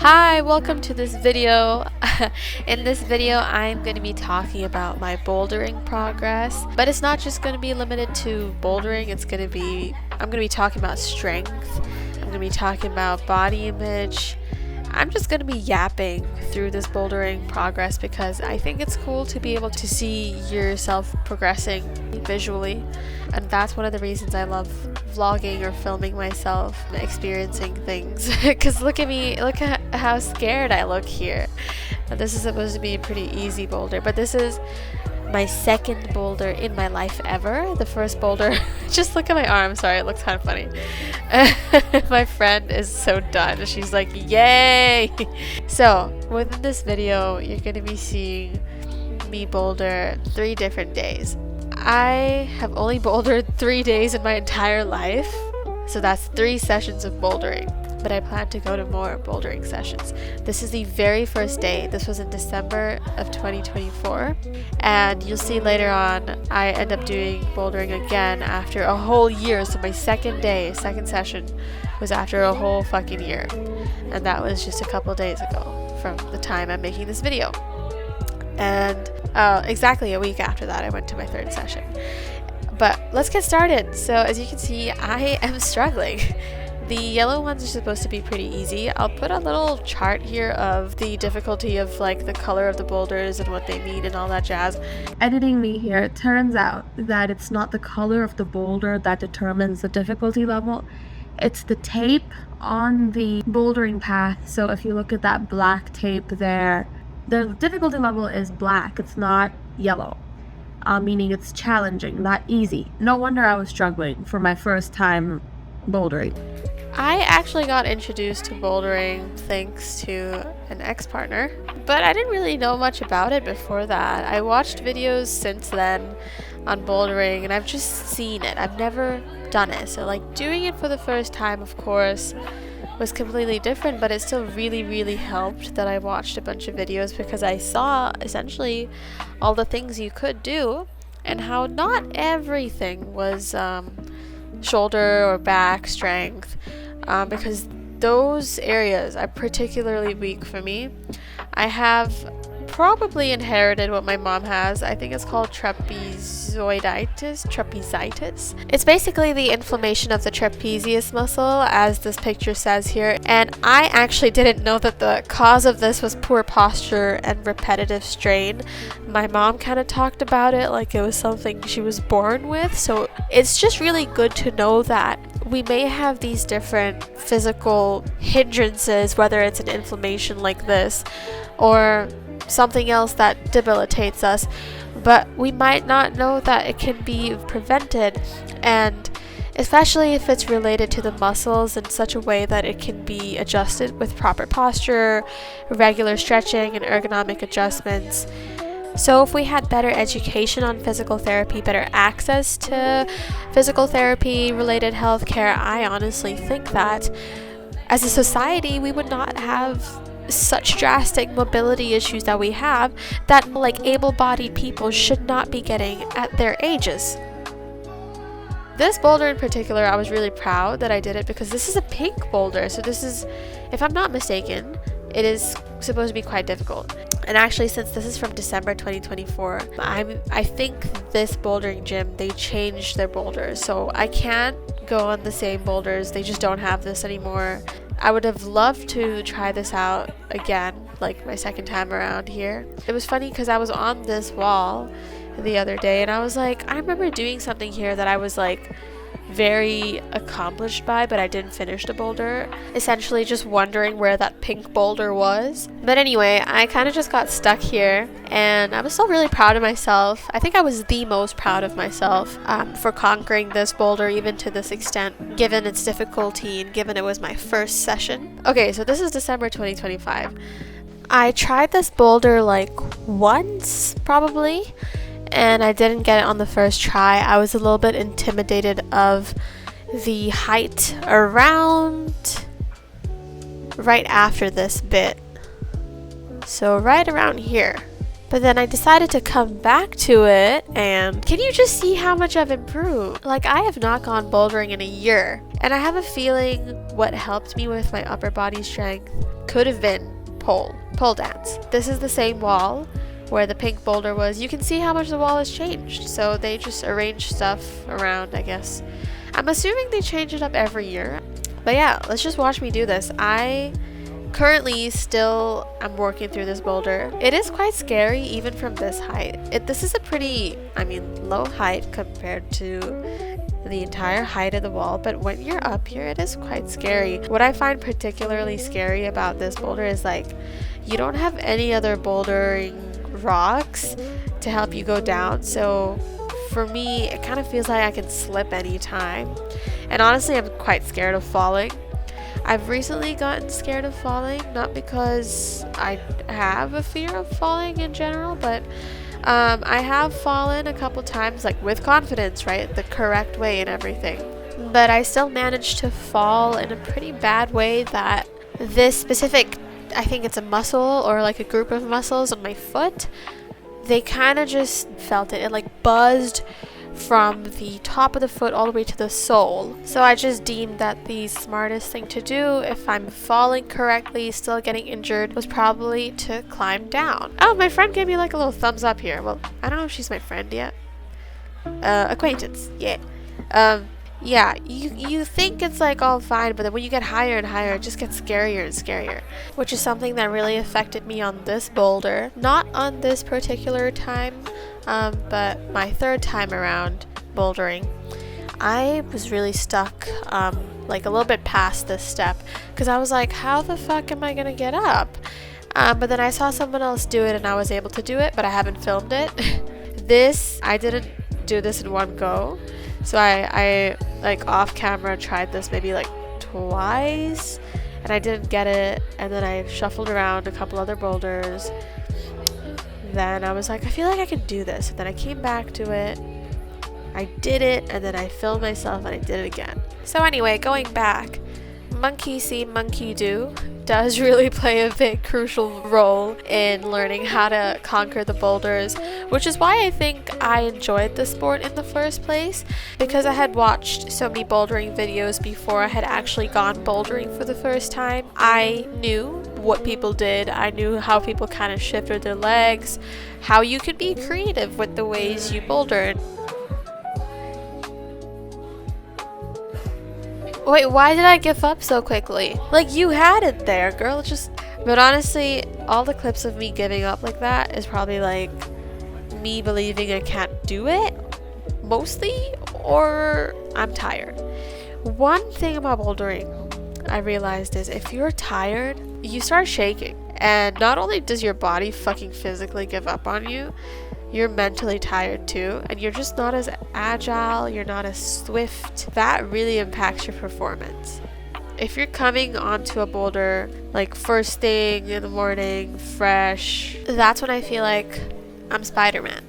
Hi, welcome to this video. In this video, I'm going to be talking about my bouldering progress, but it's not just going to be limited to bouldering. I'm going to be talking about strength. I'm going to be talking about body image. I'm just going to be yapping through this bouldering progress because I think it's cool to be able to see yourself progressing visually, and that's one of the reasons I love vlogging or filming myself experiencing things. Because look at me, look at how scared I look here. Now, this is supposed to be a pretty easy boulder, but this is my second boulder in my life ever. The first boulder, just look at my arm, sorry, it looks kind of funny. My friend is so done, she's like, yay! So within this video, you're going to be seeing me boulder 3 different days. I have only bouldered 3 days in my entire life, so that's 3 sessions of bouldering, but I plan to go to more bouldering sessions. This is the very first day. This was in December of 2024, and you'll see later on I end up doing bouldering again after a whole year. So my second session was after a whole fucking year, and that was just a couple days ago from the time I'm making this video. And exactly a week after that I went to my 3rd session. But let's get started. So as you can see, I am struggling. The yellow ones are supposed to be pretty easy. I'll put a little chart here of the difficulty of like the color of the boulders and what they mean and all that jazz. Editing me here, it turns out that it's not the color of the boulder that determines the difficulty level. It's the tape on the bouldering path. So if you look at that black tape there, the difficulty level is black, it's not yellow, meaning it's challenging, not easy. No wonder I was struggling for my first time bouldering. I actually got introduced to bouldering thanks to an ex-partner, but I didn't really know much about it before that. I watched videos since then on bouldering and I've just seen it. I've never done it, so like doing it for the first time, of course, was completely different, but it still really helped that I watched a bunch of videos because I saw essentially all the things you could do and how not everything was shoulder or back strength, because those areas are particularly weak for me. I have probably inherited what my mom has. I think it's called trapeziitis. It's basically the inflammation of the trapezius muscle, as this picture says here, and I actually didn't know that the cause of this was poor posture and repetitive strain. My mom kind of talked about it like it was something she was born with, so it's just really good to know that we may have these different physical hindrances, whether it's an inflammation like this or something else that debilitates us, but we might not know that it can be prevented, and especially if it's related to the muscles in such a way that it can be adjusted with proper posture, regular stretching, and ergonomic adjustments. So if we had better education on physical therapy, better access to physical therapy related healthcare, I honestly think that as a society we would not have such drastic mobility issues that we have, that like able-bodied people should not be getting at their ages. This boulder in particular, I was really proud that I did it because this is a pink boulder, so this is, if I'm not mistaken, it is supposed to be quite difficult. And actually, since this is from December 2024, I think this bouldering gym, they changed their boulders, so I can't go on the same boulders. They just don't have this anymore. I would have loved to try this out again, like my second time around here. It was funny because I was on this wall the other day and I was like, I remember doing something here that I was like very accomplished by, but I didn't finish the boulder, essentially just wondering where that pink boulder was. But anyway, I kind of just got stuck here and I was still really proud of myself. I think I was the most proud of myself for conquering this boulder even to this extent, given its difficulty and given it was my first session. Okay, so this is December 2025. I tried this boulder like once probably, and I didn't get it on the first try. I was a little bit intimidated of the height around right after this bit, so right around here. But then I decided to come back to it, and can you just see how much I've improved? Like, I have not gone bouldering in a year, And I have a feeling what helped me with my upper body strength could have been pole dance. This is the same wall where the pink boulder was. You can see how much the wall has changed. So they just arranged stuff around, I guess. I'm assuming they change it up every year. But yeah, let's just watch me do this. I currently still am working through this boulder. It is quite scary even from this height. This is a pretty, low height compared to the entire height of the wall, but when you're up here it is quite scary. What I find particularly scary about this boulder is like you don't have any other bouldering rocks to help you go down, so for me it kind of feels like I can slip anytime, and honestly I'm quite scared of falling. I've recently gotten scared of falling, not because I have a fear of falling in general, but I have fallen a couple times, like with confidence, right? The correct way and everything. But I still managed to fall in a pretty bad way that this specific, I think it's a muscle or like a group of muscles on my foot, they kind of just felt it. It like buzzed from the top of the foot all the way to the sole. So I just deemed that the smartest thing to do if I'm falling correctly, still getting injured, was probably to climb down. Oh, my friend gave me like a little thumbs up here. Well, I don't know if she's my friend yet. Acquaintance, yeah. Yeah, you think it's like all fine, but then when you get higher and higher, it just gets scarier and scarier, which is something that really affected me on this boulder. Not on this particular time, but my third time around bouldering, I was really stuck, like a little bit past this step, because I was like, how the fuck am I gonna get up? But then I saw someone else do it and I was able to do it, but I haven't filmed it. I didn't do this in one go. So I like off camera tried this maybe like twice and I didn't get it, and then I shuffled around a couple other boulders. Then I was like, I feel like I can do this, and then I came back to it, I did it, and then I filmed myself and I did it again. So anyway, going back, monkey see, monkey do does really play a big crucial role in learning how to conquer the boulders, which is why I think I enjoyed the sport in the first place, because I had watched so many bouldering videos before I had actually gone bouldering for the first time. I knew what people did, I knew how people kind of shifted their legs, how you could be creative with the ways you bouldered. Wait, why did I give up so quickly? Like, you had it there, girl. But honestly, all the clips of me giving up like that is probably like me believing I can't do it, mostly, or I'm tired. One thing about bouldering I realized is if you're tired, you start shaking. And not only does your body fucking physically give up on you, you're mentally tired too, and you're just not as agile, you're not as swift. That really impacts your performance. If you're coming onto a boulder like first thing in the morning, fresh, that's when I feel like I'm Spider-Man.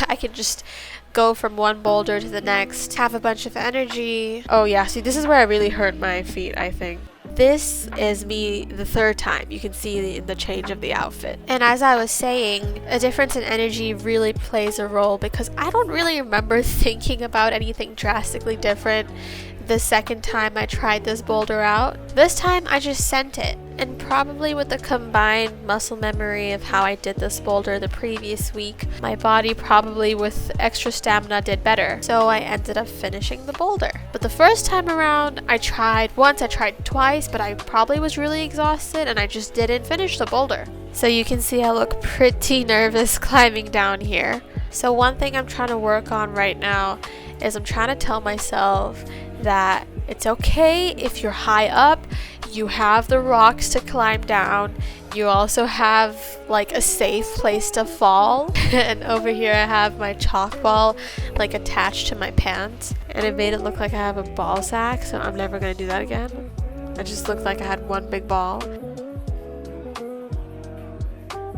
I can just go from one boulder to the next, have a bunch of energy. Oh yeah, see, this is where I really hurt my feet, I think. This is me the third time. You can see the change of the outfit. And as I was saying, a difference in energy really plays a role, because I don't really remember thinking about anything drastically different the second time I tried this boulder out. This time I just sent it, and probably with the combined muscle memory of how I did this boulder the previous week, my body probably with extra stamina did better, so I ended up finishing the boulder. But the first time around, I tried once, I tried twice, but I probably was really exhausted and I just didn't finish the boulder. So you can see I look pretty nervous climbing down here. So one thing I'm trying to work on right now is I'm trying to tell myself that it's okay if you're high up, you have the rocks to climb down, you also have like a safe place to fall. And over here I have my chalk ball like attached to my pants, and it made it look like I have a ball sack, so I'm never gonna do that again. It just looked like I had one big ball.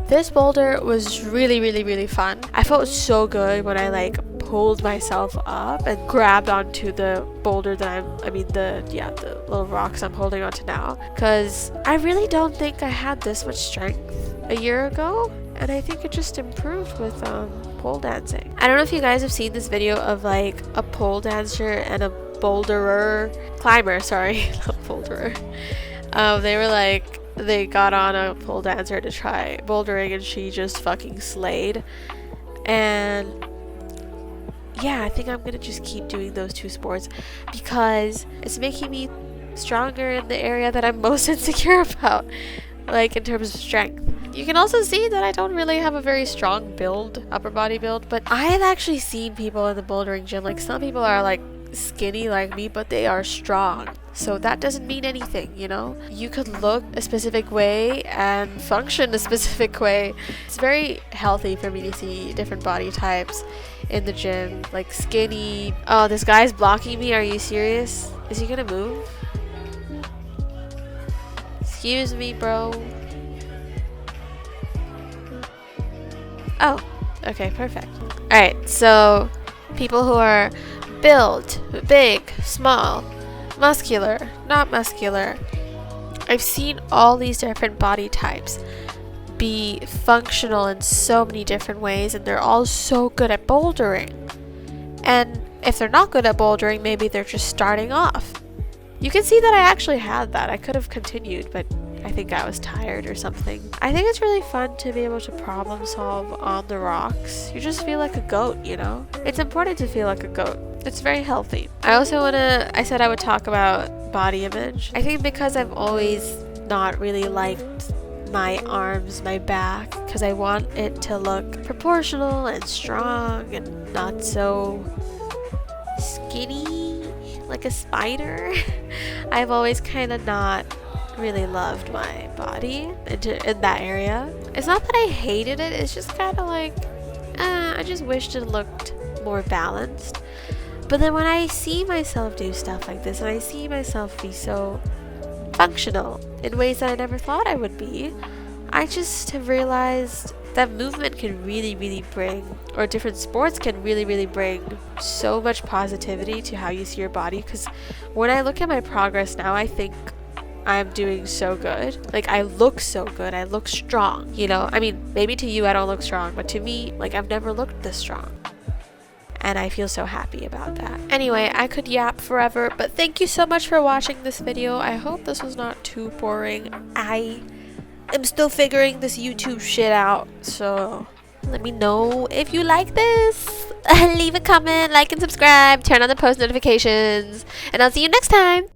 This boulder was really fun. I felt so good when I like pulled myself up and grabbed onto the boulder that the little rocks I'm holding onto now, because I really don't think I had this much strength a year ago, and I think it just improved with pole dancing. I don't know if you guys have seen this video of like a pole dancer and a climber, sorry, not boulderer. They got on a pole dancer to try bouldering, and she just fucking slayed. And yeah, I think I'm gonna just keep doing those two sports because it's making me stronger in the area that I'm most insecure about, like in terms of strength. You can also see that I don't really have a very strong build, upper body build, but I have actually seen people in the bouldering gym, like some people are like skinny like me, but they are strong. So that doesn't mean anything, you know? You could look a specific way and function a specific way. It's very healthy for me to see different body types in the gym, like skinny. Oh, this guy's blocking me. Are you serious? Is he gonna move? Excuse me, bro. Oh, okay, perfect. Alright, so people who are built, big, small, muscular, not muscular. I've seen all these different body types be functional in so many different ways, and they're all so good at bouldering. And if they're not good at bouldering, maybe they're just starting off. You can see that I actually had that. I could have continued, but I think I was tired or something. I think it's really fun to be able to problem solve on the rocks. You just feel like a goat, you know? It's important to feel like a goat. It's very healthy. I said I would talk about body image. I think because I've always not really liked my arms, my back, because I want it to look proportional and strong and not so skinny like a spider. I've always kind of not really loved my body in that area. It's not that I hated it, it's just kind of like I just wished it looked more balanced. But then when I see myself do stuff like this, and I see myself be so functional in ways that I never thought I would be, I just have realized that movement can really bring, or different sports can really bring so much positivity to how you see your body. Because when I look at my progress now, I think I'm doing so good. Like, I look so good. I look strong, you know? I mean, maybe to you I don't look strong, but to me, like, I've never looked this strong. And I feel so happy about that. Anyway, I could yap forever, but thank you so much for watching this video. I hope this was not too boring. I am still figuring this YouTube shit out, so let me know if you like this. Leave a comment, like and subscribe, turn on the post notifications, and I'll see you next time.